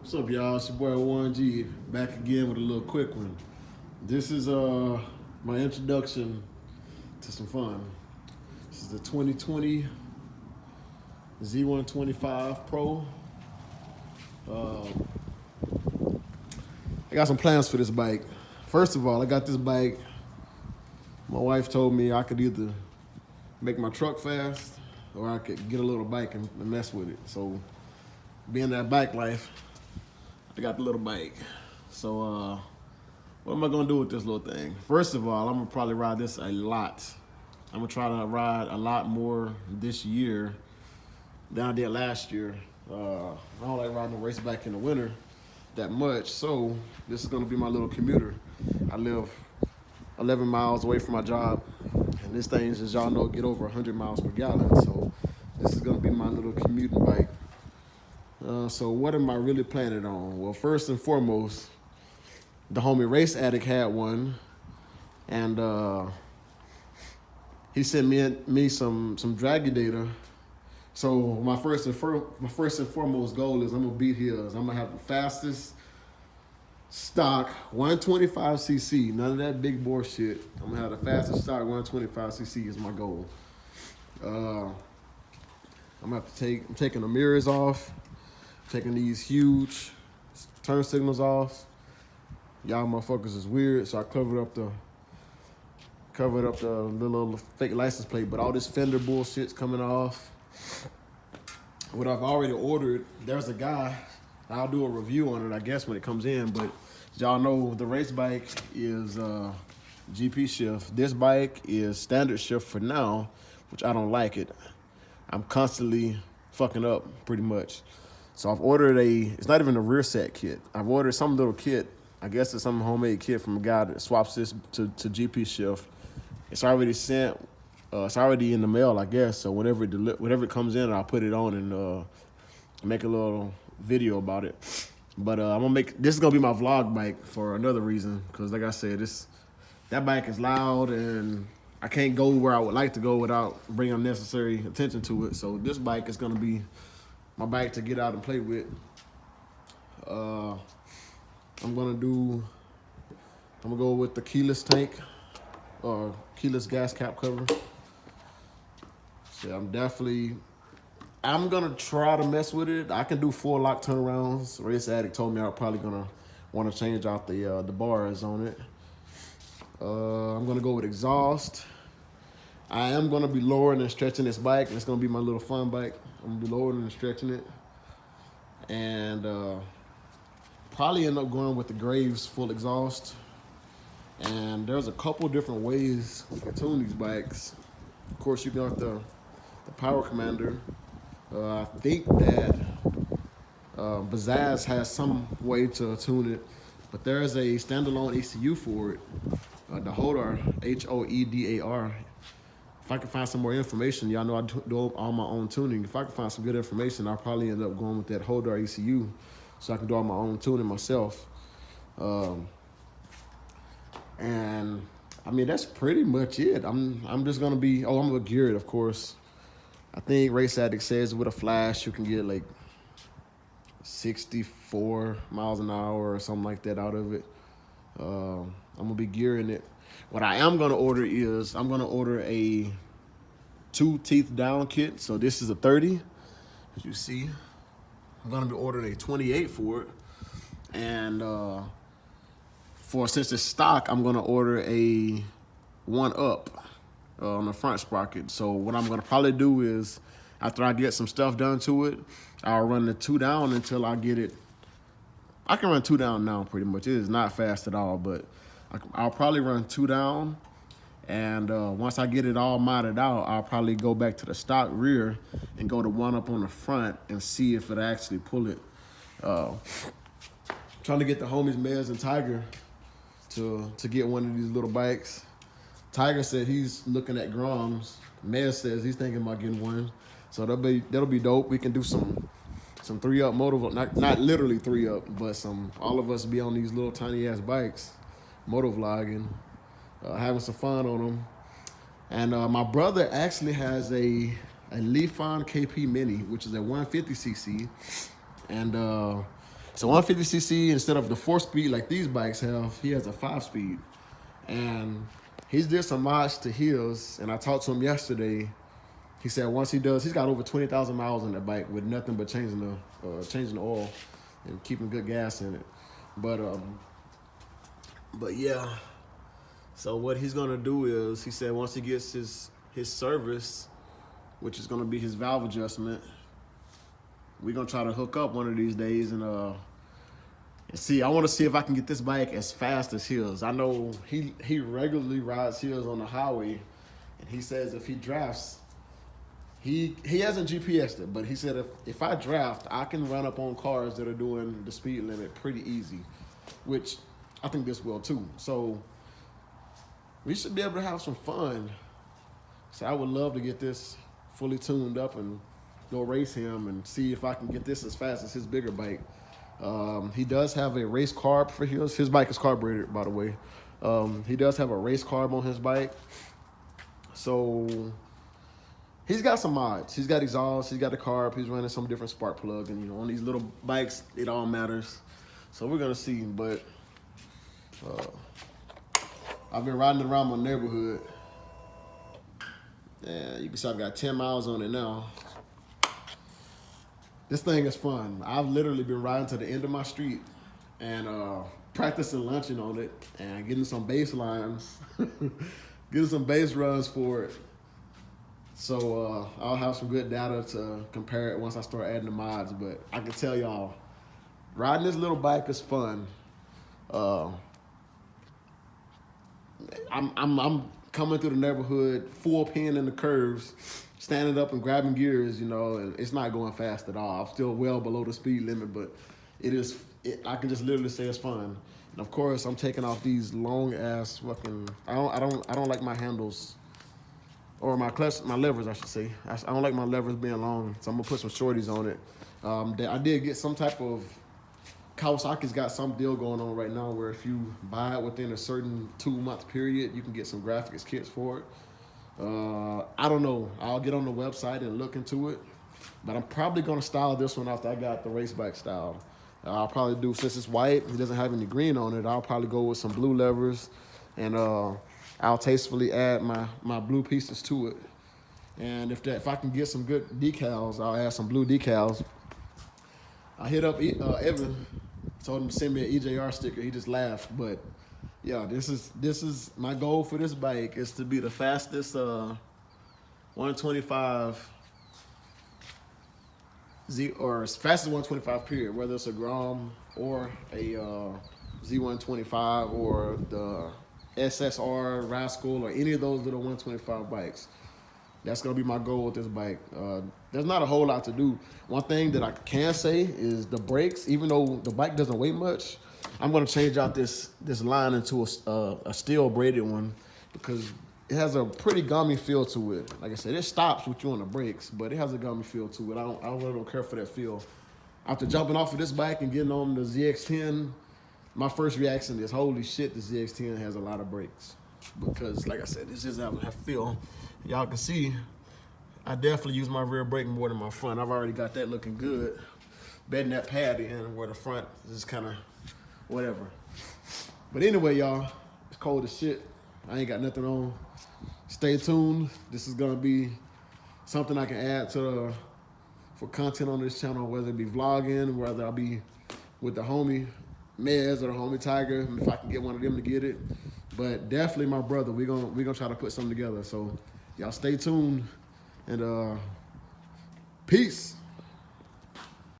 What's up, y'all? It's your boy Warren G back again with a little quick one. This is my introduction to some fun. This is the 2020 Z-125 Pro. I got some plans for this bike. First of all, I got this bike. My wife told me I could either make my truck fast or I could get a little bike and mess with it. So, being that bike life, I got the little bike. So, what am I gonna do with this little thing? First of all, I'm gonna probably ride this a lot. I'm gonna try to ride a lot more this year than I did last year. I don't like riding a race bike in the winter that much, so this is gonna be my little commuter. I live 11 miles away from my job, and this thing, as y'all know, get over 100 miles per gallon. So this is gonna be my little commuting bike. So what am I really planning on? Well, first and foremost, the homie Race Addict had one, and he sent me some Draggy data. So my first and foremost goal is I'm gonna beat his. I'm gonna have the fastest stock 125cc. None of that big bore shit. I'm gonna have the fastest stock 125cc is my goal. I'm taking the mirrors off. Taking these huge turn signals off. Y'all motherfuckers is weird, so I covered up the little fake license plate, but all this fender bullshit's coming off. What I've already ordered, there's a guy, I'll do a review on it, I guess, when it comes in, but y'all know the race bike is GP shift. This bike is standard shift for now, which I don't like it. I'm constantly fucking up, pretty much. So I've ordered it's not even a rear set kit. I've ordered some little kit. I guess it's some homemade kit from a guy that swaps this to GP shift. It's already sent. It's already in the mail, I guess. So whenever it comes in, I'll put it on and make a little video about it. But this is gonna be my vlog bike for another reason, because like I said, that bike is loud and I can't go where I would like to go without bringing unnecessary attention to it. So this bike is gonna be my bike to get out and play with. I'm gonna go with the keyless tank or keyless gas cap cover. So I'm gonna try to mess with it. I can do full lock turnarounds. Race Addict told me I'm probably gonna want to change out the bars on it. I'm gonna go with exhaust. I am gonna be lowering and stretching this bike. It's gonna be my little fun bike. I'm gonna be lowering and stretching it. And probably end up going with the Graves full exhaust. And there's a couple different ways you can tune these bikes. Of course, you got the Power Commander. I think that Bazaz has some way to tune it, but there's a standalone ECU for it. The Hodar, Hoedar. If I can find some more information, y'all know I do all my own tuning. If I can find some good information, I'll probably end up going with that Hodar ECU so I can do all my own tuning myself. And I mean, that's pretty much it. I'm just gonna be, I'm gonna gear it, of course. I think Race Addict says with a flash, you can get like 64 miles an hour or something like that out of it. I'm gonna be gearing it. What I am gonna order is, I'm gonna order a 2 teeth down kit. So this is a 30, as you see. I'm gonna be ordering a 28 for it. And since it's stock, I'm gonna order a 1-up on the front sprocket. So what I'm gonna probably do is, after I get some stuff done to it, I'll run the 2 down until I get it. I can run 2 down now pretty much. It is not fast at all, but I'll probably run 2 down, and once I get it all modded out, I'll probably go back to the stock rear and go to 1-up on the front and see if it actually pull it. Trying to get the homies Mez and Tiger to get one of these little bikes. Tiger said he's looking at Groms. Mez says he's thinking about getting one, so that'll be dope. We can do some 3-up motovlog, not literally 3-up, but all of us be on these little tiny ass bikes, motovlogging, having some fun on them. And my brother actually has a Leafon KP Mini, which is a 150cc, and So 150cc, instead of the 4-speed like these bikes have, he has a 5-speed. And he's did some mods to his, and I talked to him yesterday. He said once he does, he's got over 20,000 miles on that bike with nothing but changing the oil and keeping good gas in it. But yeah. So what he's gonna do is, he said once he gets his service, which is gonna be his valve adjustment, we're gonna try to hook up one of these days and see. I want to see if I can get this bike as fast as his. I know he regularly rides his on the highway, and he says if he drafts, he hasn't GPS'd it, but he said if I draft, I can run up on cars that are doing the speed limit pretty easy, which I think this will too. So we should be able to have some fun. So I would love to get this fully tuned up and go race him and see if I can get this as fast as his bigger bike. He does have a race carb for his. His bike is carbureted, by the way. He does have a race carb on his bike. So he's got some mods. He's got exhaust. He's got the carb. He's running some different spark plug. And, you know, on these little bikes, it all matters. So we're going to see. But I've been riding around my neighborhood. Yeah, you can see I've got 10 miles on it now. This thing is fun. I've literally been riding to the end of my street and practicing lunching on it and getting some bass lines, getting some bass runs for it. So I'll have some good data to compare it once I start adding the mods. But I can tell y'all, riding this little bike is fun. I'm coming through the neighborhood, full pin in the curves, standing up and grabbing gears, you know, and it's not going fast at all. I'm still well below the speed limit, but I can just literally say it's fun. And of course, I'm taking off these long ass fucking. I don't like my handles, or my levers, I should say. I don't like my levers being long, so I'm gonna put some shorties on it. I did get some type of. Kawasaki's got some deal going on right now where if you buy it within a certain 2-month period, you can get some graphics kits for it. I don't know. I'll get on the website and look into it. But I'm probably going to style this one after I got the race bike style. I'll probably do, since it's white, it doesn't have any green on it, I'll probably go with some blue levers. And I'll tastefully add my blue pieces to it. And if I can get some good decals, I'll add some blue decals. I hit up Evan, told him to send me an EJR sticker. He just laughed, but yeah, this is my goal for this bike is to be the fastest 125 Z or fastest 125 period, whether it's a Grom or a Z-125 or the SSR Rascal or any of those little 125 bikes. That's gonna be my goal with this bike. There's not a whole lot to do. One thing that I can say is the brakes. Even though the bike doesn't weigh much, I'm gonna change out this line into a steel braided one because it has a pretty gummy feel to it. Like I said, it stops with you on the brakes, but it has a gummy feel to it. I really don't care for that feel. After jumping off of this bike and getting on the ZX10, my first reaction is, holy shit, the ZX10 has a lot of brakes. Because, like I said, this just doesn't have feel. Y'all can see, I definitely use my rear brake more than my front. I've already got that looking good. Bedding that pad in where the front is kind of whatever. But anyway, y'all, it's cold as shit. I ain't got nothing on. Stay tuned. This is gonna be something I can add to for content on this channel, whether it be vlogging, whether I'll be with the homie Mez or the homie Tiger, if I can get one of them to get it. But definitely my brother, we're gonna try to put something together. So y'all stay tuned and peace.